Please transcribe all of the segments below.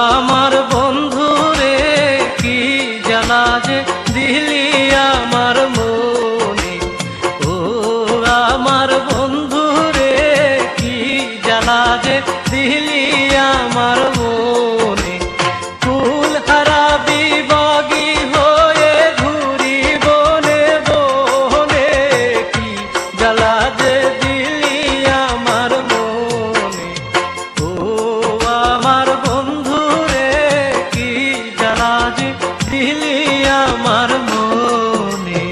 আমার বন্ধু রে কি জ্বালা যে দিলি আমার মনে, ও আমার বন্ধু রে কি জ্বালা যে দিলি আমার মনে। ফুল হারাবি বগি হয়ে ঘুরি বনে বনে, কি জ্বালা যে দিলি আমার মনে, ও আমার বন্ধু রে কি জ্বালা যে দিলি আমার মনে।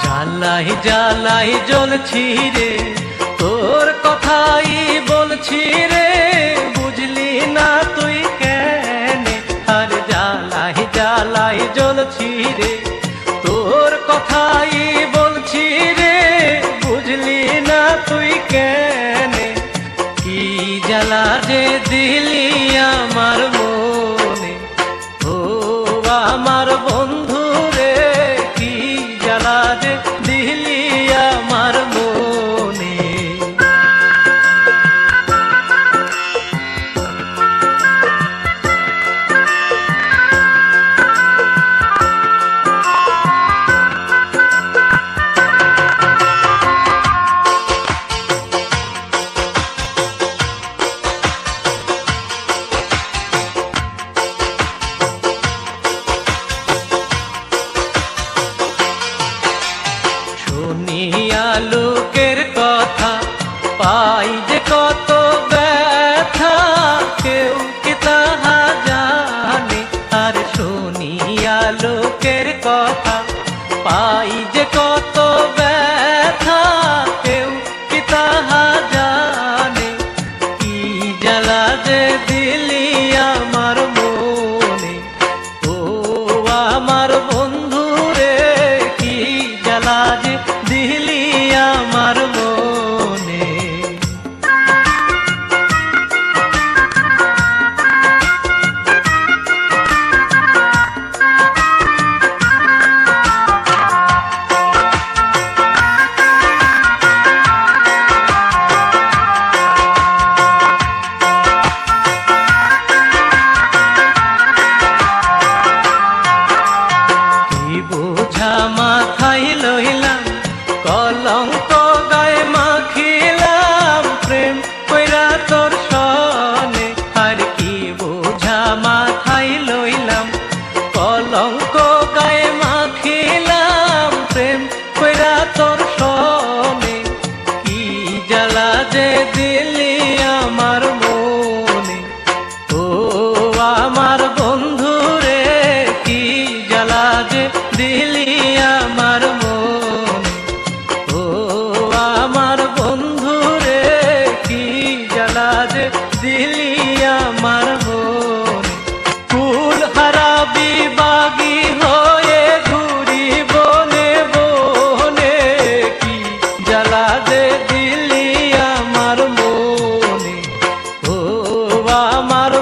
জ্বালাই জ্বালাই জ্বলছি রে, তোর কথাই বলছি রে, বুঝলি না তুই কেনে। আর জ্বালাই জ্বালাই জ্বলছি রে, তোর কথাই বলছি রে, বুঝলি না তুই কেনে। কি জ্বালা যে দিলি আমার মনে, ও আমার বন্ধু রে কি জ্বালা যে দিলি আমার মনে। শুনিয়া লোকের কথা পাই যে কত ব্যথা, কেউ কি তাহা জানে। আর শুনিয়া লোকের কথা পাই যে কত ব্যথা, কেউ কি তাহা জানে। কি জ্বালা যে দিলি আমার মনে, ও আমার বন্ধু রে কি জ্বালা যে দিলি আমার মনে। কি বোঝা মাথায় লইলাম, কলঙ্ক গায়ে মাখিলাম, প্রেম কইরা তোর সনে। আর কি বোঝা মাথায় লইলাম, কলঙ্ক গায়ে মাখিলাম, প্রেম কইরা তোর সনে। কি জ্বালা যে দিলি আমার মনে, ও আমার বন্ধু রে কি জ্বালা যে দিলি আমার মনে, ও আমার বন্ধু রে কি জ্বালা যে দিলি আমার মনে। ফুল হারাবি বাগি হয়ে ঘুরি বনে বনে, কি জ্বালা যে দিলি আমার মনে, ও আমার